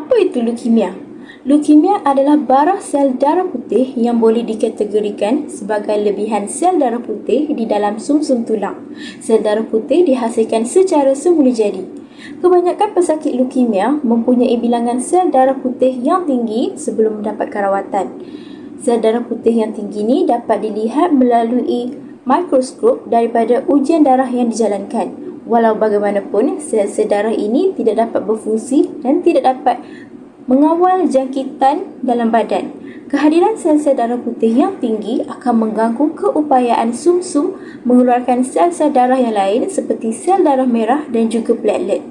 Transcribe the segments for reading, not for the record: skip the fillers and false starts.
Apa itu leukemia? Leukemia adalah bara sel darah putih yang boleh dikategorikan sebagai lebihan sel darah putih di dalam sumsum tulang. Sel darah putih dihasilkan secara semula jadi. Kebanyakan pesakit leukemia mempunyai bilangan sel darah putih yang tinggi sebelum mendapatkan rawatan. Sel darah putih yang tinggi ini dapat dilihat melalui mikroskop daripada ujian darah yang dijalankan. Walau bagaimanapun, sel-sel darah ini tidak dapat berfungsi dan tidak dapat mengawal jangkitan dalam badan. Kehadiran sel-sel darah putih yang tinggi akan mengganggu keupayaan sumsum mengeluarkan sel-sel darah yang lain seperti sel darah merah dan juga platelet.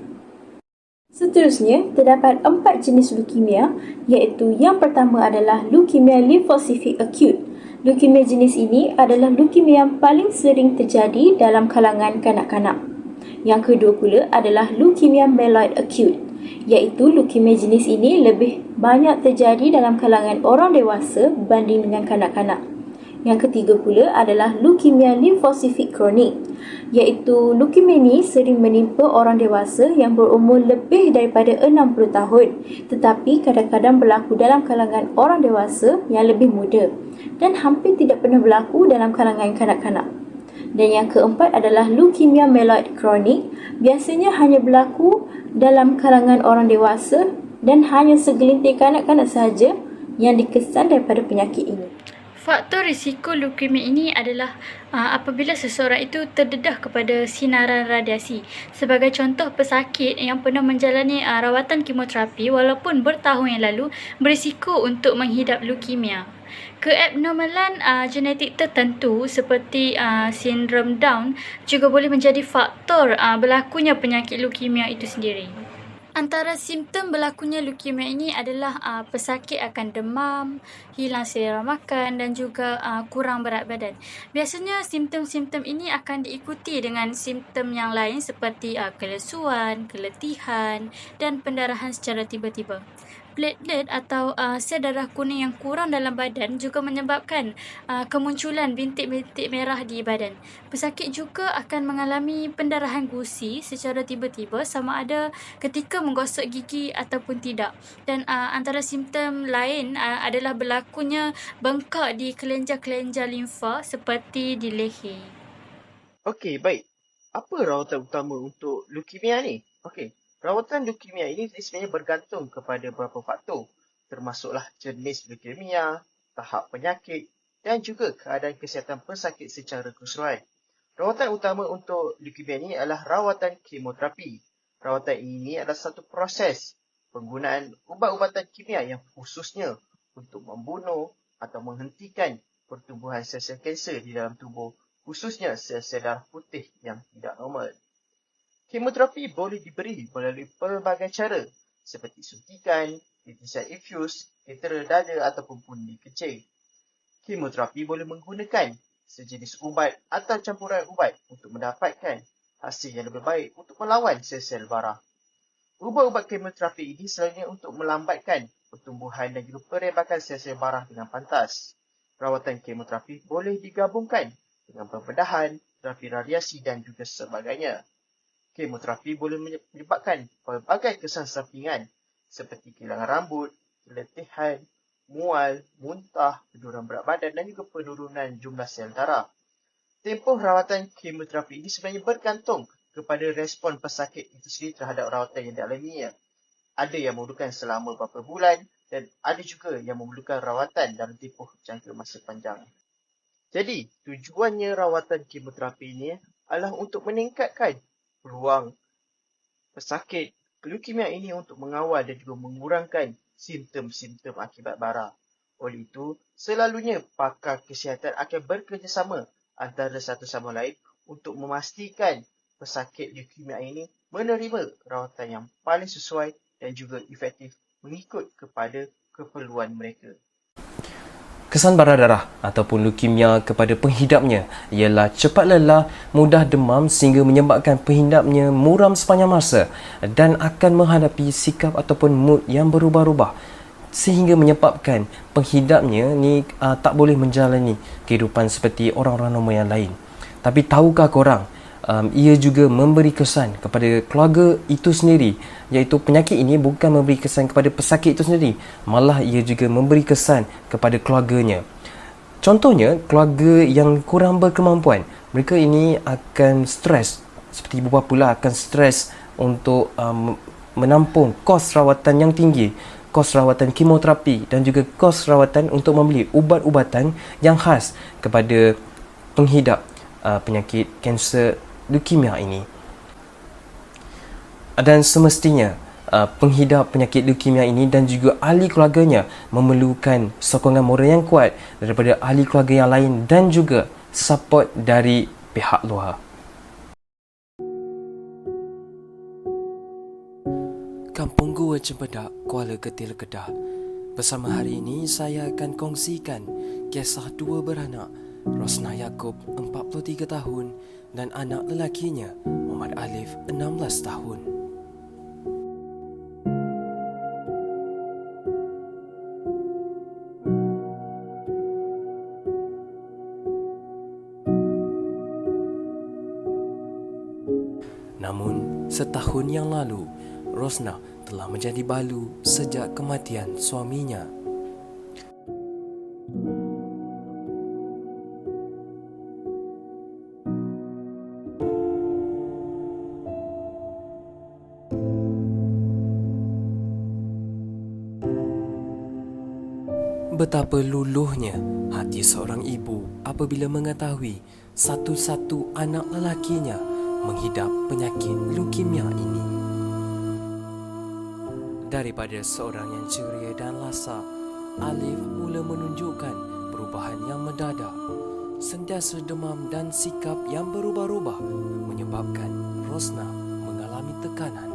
Seterusnya, terdapat 4 jenis leukemia, iaitu yang pertama adalah leukemia limfocytic acute. Leukemia jenis ini adalah leukemia yang paling sering terjadi dalam kalangan kanak-kanak. Yang kedua pula adalah leukemia myeloid acute, iaitu leukemia jenis ini lebih banyak terjadi dalam kalangan orang dewasa berbanding dengan kanak-kanak. Yang ketiga pula adalah leukemia limfocytic chronic, iaitu leukemia ini sering menimpa orang dewasa yang berumur lebih daripada 60 tahun, tetapi kadang-kadang berlaku dalam kalangan orang dewasa yang lebih muda dan hampir tidak pernah berlaku dalam kalangan kanak-kanak. Dan yang keempat adalah leukemia myeloid chronic, biasanya hanya berlaku dalam kalangan orang dewasa dan hanya segelintir kanak-kanak sahaja yang dikesan daripada penyakit ini. Faktor risiko leukemia ini adalah apabila seseorang itu terdedah kepada sinaran radiasi. Sebagai contoh, pesakit yang pernah menjalani rawatan kemoterapi walaupun bertahun yang lalu berisiko untuk menghidap leukemia. Keabnormalan genetik tertentu seperti sindrom Down juga boleh menjadi faktor berlakunya penyakit leukemia itu sendiri. Antara simptom berlakunya leukemia ini adalah pesakit akan demam, hilang selera makan dan juga kurang berat badan. Biasanya simptom-simptom ini akan diikuti dengan simptom yang lain seperti kelesuan, keletihan dan pendarahan secara tiba-tiba. Platelet atau sel darah kuning yang kurang dalam badan juga menyebabkan kemunculan bintik-bintik merah di badan. Pesakit juga akan mengalami pendarahan gusi secara tiba-tiba sama ada ketika menggosok gigi ataupun tidak. Dan antara simptom lain adalah berlakunya bengkak di kelenjar-kelenjar limfa seperti di leher. Okey, baik. Apa rawatan utama untuk leukemia ni? Okey. Rawatan leukemia ini sebenarnya bergantung kepada beberapa faktor, termasuklah jenis leukemia, tahap penyakit dan juga keadaan kesihatan pesakit secara keseluruhan. Rawatan utama untuk leukemia ini adalah rawatan kemoterapi. Rawatan ini adalah satu proses penggunaan ubat-ubatan kimia yang khususnya untuk membunuh atau menghentikan pertumbuhan sel-sel kanser di dalam tubuh, khususnya sel-sel darah putih yang tidak normal. Kemoterapi boleh diberi melalui pelbagai cara seperti suntikan, letisan infus, ketera dada ataupun pundi kecil. Kemoterapi boleh menggunakan sejenis ubat atau campuran ubat untuk mendapatkan hasil yang lebih baik untuk melawan sel-sel bara. Ubat-ubat kemoterapi ini selalunya untuk melambatkan pertumbuhan dan juga perebakan sel-sel bara dengan pantas. Rawatan kemoterapi boleh digabungkan dengan pembedahan, terapi radiasi dan juga sebagainya. Kemoterapi boleh menyebabkan pelbagai kesan sampingan seperti kehilangan rambut, keletihan, mual, muntah, penurunan berat badan dan juga penurunan jumlah sel darah. Tempoh rawatan kemoterapi ini sebenarnya bergantung kepada respon pesakit itu sendiri terhadap rawatan yang dialaminya. Ada yang memerlukan selama beberapa bulan dan ada juga yang memerlukan rawatan dalam tempoh jangka masa panjang. Jadi, tujuannya rawatan kemoterapi ini adalah untuk meningkatkan peluang pesakit leukemia ini untuk mengawal dan juga mengurangkan simptom-simptom akibat bara. Oleh itu, selalunya pakar kesihatan akan bekerjasama antara satu sama lain untuk memastikan pesakit leukemia ini menerima rawatan yang paling sesuai dan juga efektif mengikut kepada keperluan mereka. Kesan bara darah ataupun leukemia kepada penghidapnya ialah cepat lelah, mudah demam sehingga menyebabkan penghidapnya muram sepanjang masa dan akan menghadapi sikap ataupun mood yang berubah-ubah sehingga menyebabkan penghidapnya ni tak boleh menjalani kehidupan seperti orang-orang normal yang lain. Tapi tahukah korang ia juga memberi kesan kepada keluarga itu sendiri, iaitu penyakit ini bukan memberi kesan kepada pesakit itu sendiri, malah ia juga memberi kesan kepada keluarganya. Contohnya, keluarga yang kurang berkemampuan, mereka ini akan stres, seperti ibu bapa lah, akan stres untuk menampung kos rawatan yang tinggi, kos rawatan kemoterapi dan juga kos rawatan untuk membeli ubat-ubatan yang khas kepada penghidap penyakit kanser leukemia ini. Dan semestinya penghidap penyakit leukemia ini dan juga ahli keluarganya memerlukan sokongan moral yang kuat daripada ahli keluarga yang lain dan juga support dari pihak luar. Kampung Gua Cempedak, Kuala Ketil, Kedah. Bersama hari ini saya akan kongsikan kisah dua beranak, Rosnah Yaakob 43 tahun dan anak lelakinya Muhammad Alif 16 tahun. Namun, setahun yang lalu, Rosnah telah menjadi balu sejak kematian suaminya. Betapa luluhnya hati seorang ibu apabila mengetahui satu-satu anak lelakinya menghidap penyakit leukemia ini. Daripada seorang yang ceria dan lasak, Alif mula menunjukkan perubahan yang mendadak. Sentiasa demam dan sikap yang berubah-ubah menyebabkan Rosnah mengalami tekanan.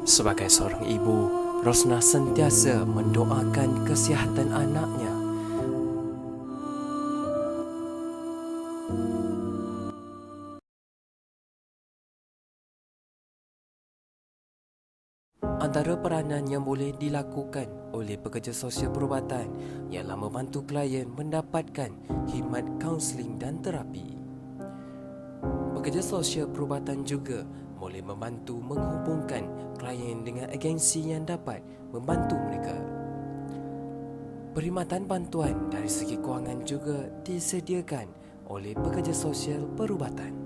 Sebagai seorang ibu, Rosnah sentiasa mendoakan kesihatan anaknya. Antara peranan yang boleh dilakukan oleh pekerja sosial perubatan ialah membantu klien mendapatkan khidmat kaunseling dan terapi. Pekerja sosial perubatan juga boleh membantu menghubungkan klien dengan agensi yang dapat membantu mereka. Perkhidmatan bantuan dari segi kewangan juga disediakan oleh pekerja sosial perubatan.